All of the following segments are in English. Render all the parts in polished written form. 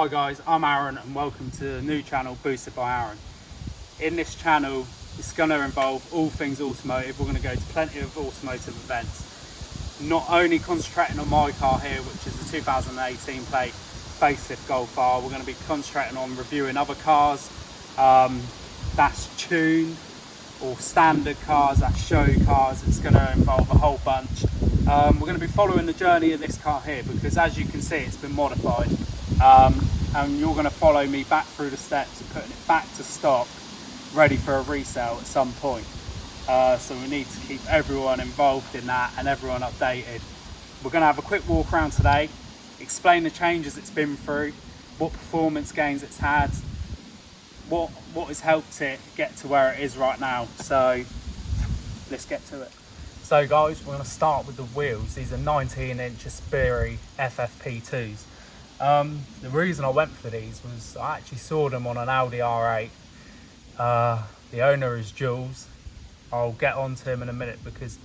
Hi guys, I'm Aaron and welcome to the new channel Boosted by Aaron. In this channel it's going to involve all things automotive. We're going to go to plenty of automotive events. Not only concentrating on my car here, which is the 2018 plate facelift Golf R, we're going to be concentrating on reviewing other cars, that's tuned or standard cars, that's show cars. It's going to involve a whole bunch. We're going to be following the journey of this car here because, as you can see, it's been modified, and you're going to follow me back through the steps of putting it back to stock, ready for a resale at some point. So we need to keep everyone involved in that and everyone updated. We're going to have a quick walk around today, explain the changes it's been through, what performance gains it's had, what has helped it get to where it is right now. So let's get to it. So guys, we're going to start with the wheels. These are 19-inch Ispiri FFP2s. The reason I went for these was I actually saw them on an Audi R8. The owner is Jules. I'll get on to him in a minute because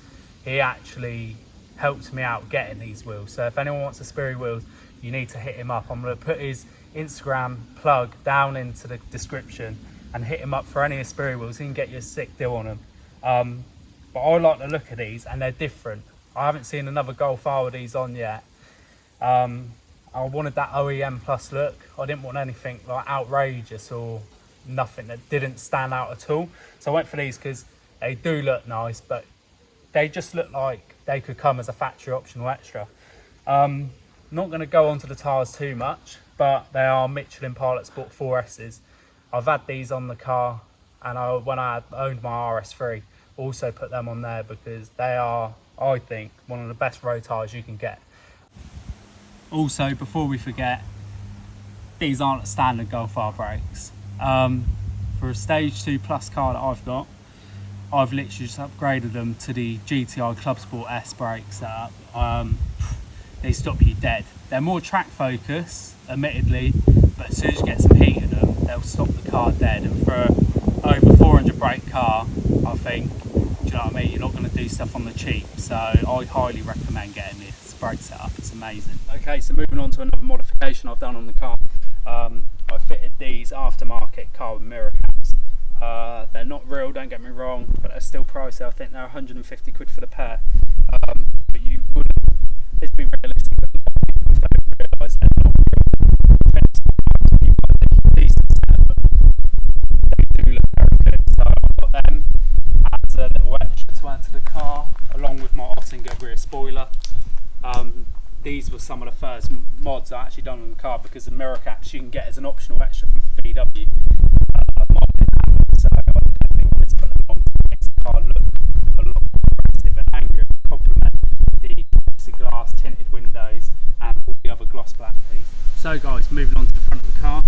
he actually helped me out getting these wheels. So if anyone wants Ispiri Wheels, you need to hit him up. I'm going to put his Instagram plug down into the description and hit him up for any Ispiri wheels. He can get you a sick deal on them. But I like the look of these and they're different. I haven't seen another Golf R with these on yet. I wanted that OEM plus look. I didn't want anything like outrageous or nothing that didn't stand out at all. So I went for these because they do look nice, but they just look like they could come as a factory optional extra. Not going to go onto the tyres too much, but they are Michelin Pilot Sport 4S's. I've had these on the car, and when I owned my RS3, also put them on there because they are, I think, one of the best road tyres you can get. Also, before we forget, these aren't standard Golf R brakes. For a Stage 2 Plus car that I've got, I've literally just upgraded them to the GTI Club Sport S brakes setup. They stop you dead. They're more track focus, admittedly, but as soon as you get some heat in them, they'll stop the car dead. And for over 400 brake car, I think, do you know what I mean? You're not going to do stuff on the cheap. So I highly recommend getting this brake setup. It's amazing. Okay, so moving on to another modification I've done on the car. I fitted these aftermarket carbon mirror caps. They're not real, don't get me wrong, but they're still pricey. I think they're 150 quid for the pair. But you wouldn't, let's be realistic, but a lot of people don't realise they're not real. You've got a decent set of them. They do look very good. So I've got them as a little extra to add to the car, along with my Ottinger rear spoiler. These were some of the first mods I actually done on the car because the mirror caps you can get as an optional extra from VW. So I definitely wanted to put them on to make the car look a lot more aggressive and angry, and complement the glass tinted windows and all the other gloss black pieces. So guys, moving on to the front of the car.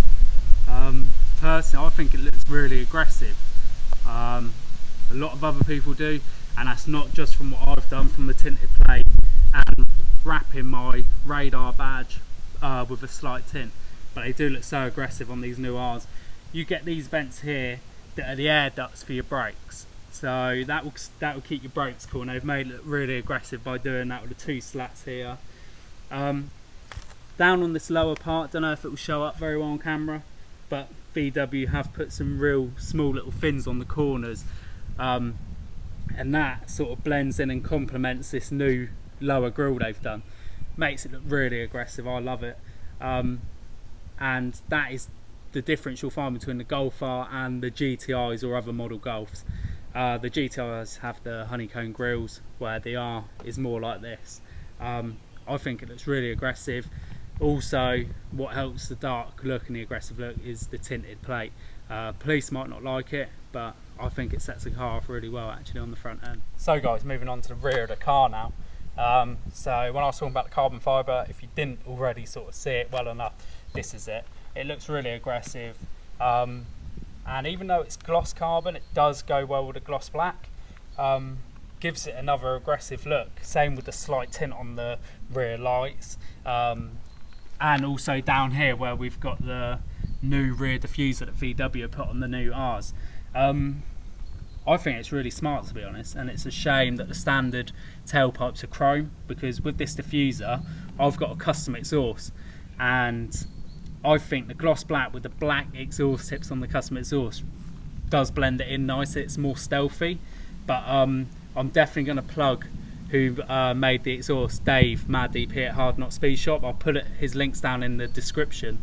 Personally, I think it looks really aggressive. A lot of other people do, and that's not just from what I've done, from the tinted plate and wrapping my radar badge with a slight tint, but they do look so aggressive on these new Rs. You get these vents here that are the air ducts for your brakes, so that will keep your brakes cool, and they've made it look really aggressive by doing that with the two slats here. Down on this lower part, don't know if it will show up very well on camera, but VW have put some real small little fins on the corners, and that sort of blends in and complements this new lower grille they've done. Makes it look really aggressive. I love it. And that is the difference you'll find between the Golf R and the GTIs or other model Golfs. The GTIs have the honeycomb grills, where the R is more like this. I think it looks really aggressive. Also, what helps the dark look and the aggressive look is the tinted plate. Police might not like it, but I think it sets the car off really well actually on the front end. So guys, moving on to the rear of the car now. So when I was talking about the carbon fibre, if you didn't already sort of see it well enough, this is it. It looks really aggressive, and even though it's gloss carbon, it does go well with the gloss black. Gives it another aggressive look. Same with the slight tint on the rear lights, and also down here where we've got the new rear diffuser that VW put on the new Rs. I think it's really smart, to be honest, and it's a shame that the standard tailpipes are chrome, because with this diffuser I've got a custom exhaust, and I think the gloss black with the black exhaust tips on the custom exhaust does blend it in nice. It's more stealthy, but I'm definitely going to plug who made the exhaust, Dave, Mad DP at Hardknock Speed Shop. I'll put his links down in the description.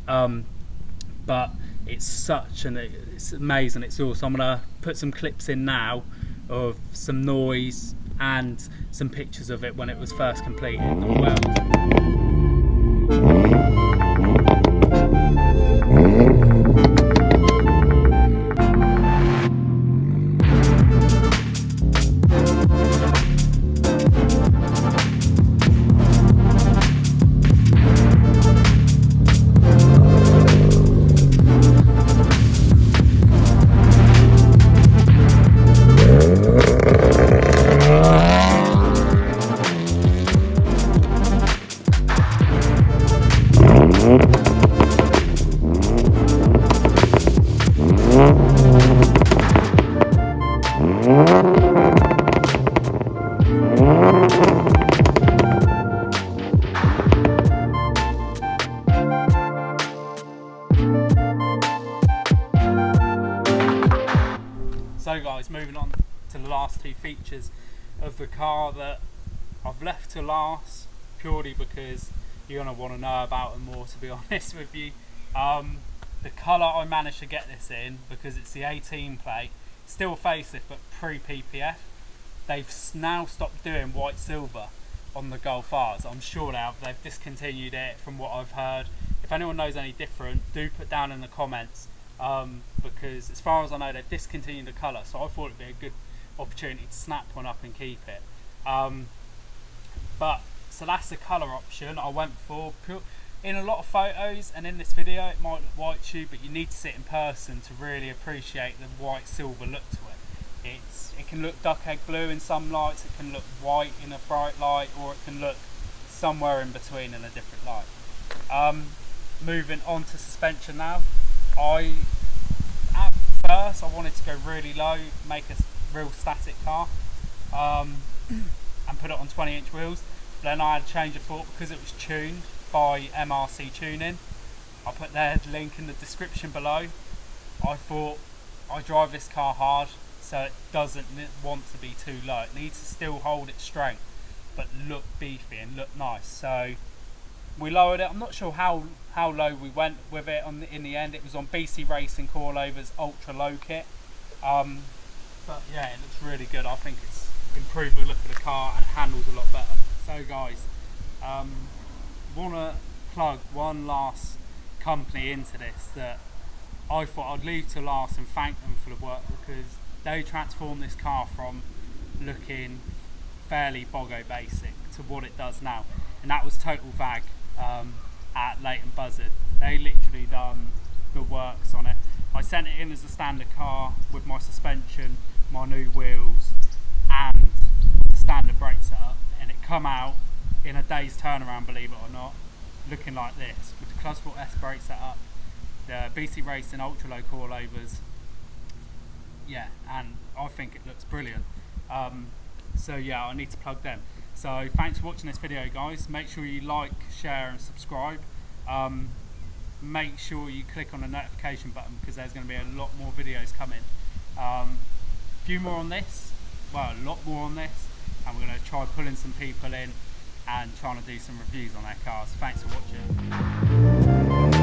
But it's it's amazing exhaust. I'm going to put some clips in now of some noise and some pictures of it when it was first completed. So guys, moving on to the last two features of the car that I've left to last, purely because you're going to want to know about them more, to be honest with you. The colour I managed to get this in, because it's the 18 plate, still facelift but pre-PPF. They've now stopped doing white silver on the Golf R's. I'm sure they've discontinued it from what I've heard. If anyone knows any different, do put down in the comments, because as far as I know they've discontinued the colour, so I thought it'd be a good opportunity to snap one up and keep it. So that's the colour option I went for. In a lot of photos and in this video it might look white to you, but you need to see it in person to really appreciate the white silver look to it. It can look duck egg blue in some lights, it can look white in a bright light, or it can look somewhere in between in a different light. Moving on to suspension now. At first I wanted to go really low, make a real static car, and put it on 20-inch wheels. But then I had a change of thought because it was tuned by MRC Tuning. I'll put their link in the description below. I thought I drive this car hard, so it doesn't want to be too low. It needs to still hold its strength but look beefy and look nice. So we lowered it. I'm not sure how low we went with it in the end. It was on BC Racing Coilover's ultra low kit, but yeah, it looks really good. I think it's improved the look of the car and it handles a lot better. So guys, want to plug one last company into this that I thought I'd leave to last and thank them for the work, because they transformed this car from looking fairly boggo basic to what it does now, and that was Total Vag at Leighton Buzzard. They literally done the works on it. I sent it in as a standard car with my suspension, my new wheels and the standard brake setup, and it come out in a day's turnaround, believe it or not, looking like this, with the Club Sport S brake setup, the BC Racing ultra low coilovers. Yeah, and I think it looks brilliant. So yeah, I need to plug them. So thanks for watching this video guys. Make sure you like, share and subscribe. Make sure you click on the notification button, because there's going to be a lot more videos coming. A few more on this, well, a lot more on this, and we're going to try pulling some people in and trying to do some reviews on their cars. Thanks for watching.